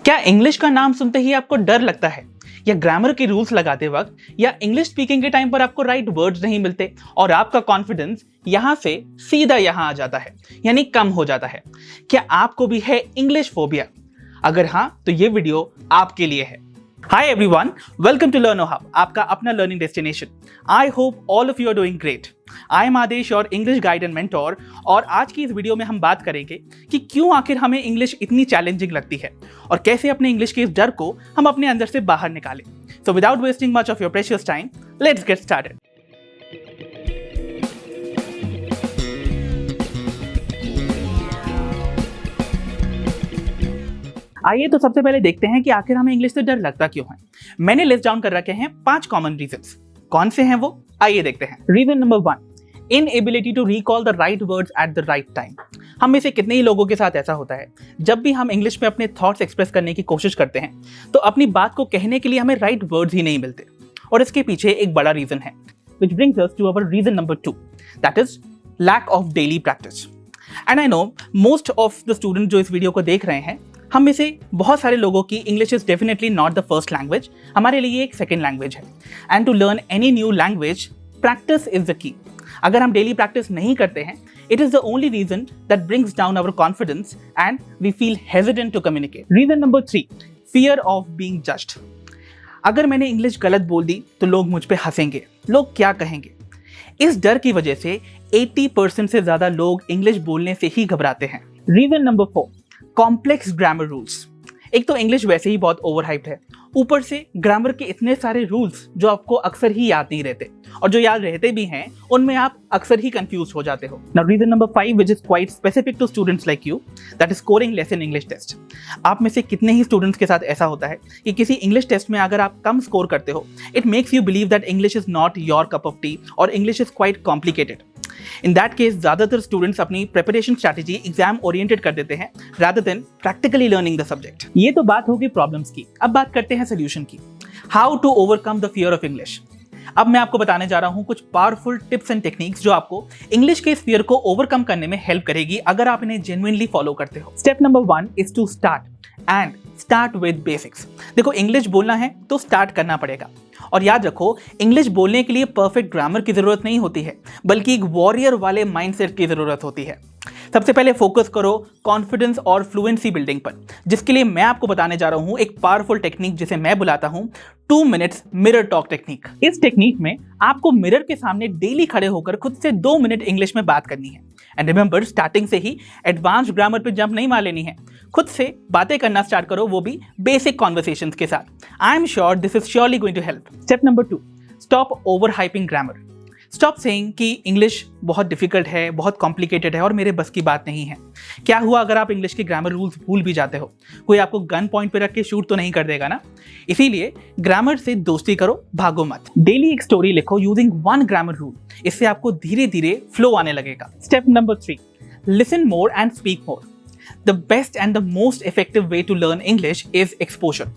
क्या इंग्लिश का नाम सुनते ही आपको डर लगता है, या ग्रामर के रूल्स लगाते वक्त, या इंग्लिश स्पीकिंग के टाइम पर आपको राइट वर्ड्स नहीं मिलते और आपका कॉन्फिडेंस यहां से सीधा यहां आ जाता है, यानी कम हो जाता है? क्या आपको भी है इंग्लिश फोबिया? अगर हाँ, तो ये वीडियो आपके लिए है। Hi everyone, welcome to Learno Hub, आपका अपना learning destination. I hope all of you are doing great. I am Aadesh, your English guide and mentor, और आज की इस वीडियो में हम बात करेंगे कि क्यों आखिर हमें इंग्लिश इतनी चैलेंजिंग लगती है और कैसे अपने इंग्लिश के इस डर को हम अपने अंदर से बाहर निकालें। So without wasting much of your precious time, let's get started. आइए तो सबसे पहले देखते हैं कि आखिर हमें इंग्लिश से डर लगता क्यों है। मैंने लिस्ट डाउन कर रखे हैं 5 कॉमन रीजंस। कौन से हैं वो, आइए देखते हैं। Reason number 1, inability to recall the right words at the right time. हम में से कितने ही लोगों के साथ ऐसा होता है, जब भी हम इंग्लिश में अपने थॉट्स एक्सप्रेस करने की कोशिश करते हैं तो अपनी बात को कहने के लिए हमें राइट वर्ड्स ही नहीं मिलते, और इसके पीछे एक बड़ा रीजन है, which brings us to our reason number 2, that is lack of daily practice. And I know most of the students जो इस वीडियो को देख रहे हैं, हम में से बहुत सारे लोगों की English is definitely not the first language, हमारे लिए एक सेकेंड लैंग्वेज है। And to learn any new language, practice is the key. अगर हम डेली प्रैक्टिस नहीं करते हैं, it is the only reason that brings down our confidence and we feel hesitant to communicate. Reason number 3, fear of being judged. अगर मैंने English गलत बोल दी तो लोग मुझ पे हंसेंगे, लोग क्या कहेंगे। इस डर की वजह से 80% से ज्यादा लोग इंग्लिश बोलने से ही घबराते हैं। Reason number 4, complex grammar rules. एक तो इंग्लिश वैसे ही बहुत ओवरहाइप्ड है, ऊपर से ग्रामर के इतने सारे रूल्स जो आपको अक्सर ही याद नहीं रहते, और जो याद रहते भी हैं उनमें आप अक्सर ही कंफ्यूज हो जाते हो। Now reason number 5, which is quite specific to students like you, that is scoring less in English test. आप में से कितने ही स्टूडेंट्स के साथ ऐसा होता है कि किसी इंग्लिश टेस्ट में अगर आप कम स्कोर करते हो, it makes you believe that English is not your cup of tea और English is quite complicated. In that case ज़्यादातर स्टूडेंट्स अपनी प्रिपरेशन स्ट्रैटेजी एग्जाम ओरिएंटेड कर देते हैं rather than practically learning the subject. ये तो बात होगी प्रॉब्लम्स की, अब बात करते हैं सोल्यूशन की। How to overcome the fear of English. अब मैं आपको बताने जा रहा हूं कुछ पावरफुल टिप्स एंड टेक्निक्स जो आपको इंग्लिश के इस फियर को ओवरकम करने में हेल्प करेगी अगर आप इन्हें जेन्युइनली फॉलो करते हो। Step number 1 is to start with basics. देखो, इंग्लिश बोलना है तो स्टार्ट करना पड़ेगा, और याद रखो, इंग्लिश बोलने के लिए परफेक्ट ग्रामर की जरूरत नहीं होती है, बल्कि एक वॉरियर वाले माइंडसेट की जरूरत होती है। सबसे पहले फोकस करो कॉन्फिडेंस और फ्लुएंसी बिल्डिंग पर, जिसके लिए मैं आपको बताने जा रहा हूं एक पावरफुल टेक्निक जिसे मैं बुलाता हूं 2 मिनट्स मिरर टॉक टेक्निक। इस टेक्निक में आपको मिरर के सामने डेली खड़े होकर खुद से 2 मिनट इंग्लिश में बात करनी है। एंड रिमेंबर, स्टार्टिंग से ही एडवांस ग्रामर पे जंप नहीं मार लेनी है, खुद से बातें करना स्टार्ट करो, वो भी बेसिक कॉन्वर्सेशंस के साथ। I am sure this is surely going to help. Step number 2, stop over hyping grammar. Stop saying कि इंग्लिश बहुत डिफिकल्ट है, बहुत कॉम्प्लिकेटेड है और मेरे बस की बात नहीं है। क्या हुआ अगर आप इंग्लिश के ग्रामर रूल्स भूल भी जाते हो? कोई आपको गन पॉइंट पे रख के शूट तो नहीं कर देगा ना। इसीलिए ग्रामर से दोस्ती करो, भागो मत। डेली एक स्टोरी लिखो यूजिंग 1 ग्रामर रूल, इससे आपको धीरे धीरे फ्लो आने लगेगा। Step number 3, listen more and speak more. The best and the most effective way to learn English is exposure.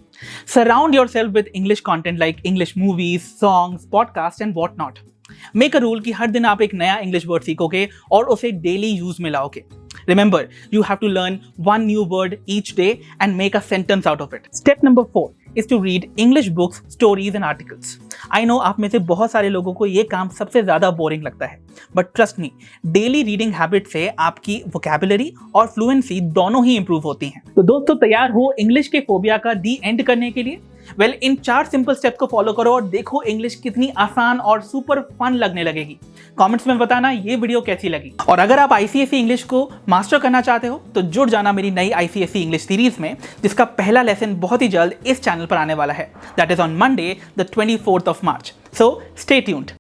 Surround yourself with English content like English movies, songs, podcasts and whatnot. Make a rule कि हर दिन आप एक नया English word सीखोगे और उसे daily use में लाओगे। Remember, you have to learn 1 new word each day and make a sentence out of it. Step number 4 is to read English books, stories and articles. I know आप में से बहुत सारे लोगों को ये काम सबसे ज़्यादा बोरिंग लगता है, but trust me, daily reading habit से आपकी vocabulary और fluency दोनों ही improve होती हैं। तो दोस्तों, तैयार हो इंग्लिश के फोबिया का दी एंड करने के लिए? वेल, इन 4 सिंपल स्टेप्स को फॉलो करो और देखो इंग्लिश कितनी आसान और सुपर फन लगने लगेगी। कमेंट्स में बताना ये वीडियो कैसी लगी, और अगर आप आईसीएसई इंग्लिश को मास्टर करना चाहते हो तो जुड़ जाना मेरी नई आईसीएसई इंग्लिश सीरीज में, जिसका पहला लेसन बहुत ही जल्द इस चैनल पर आने वाला है। That is on Monday the 24th of March. So stay tuned.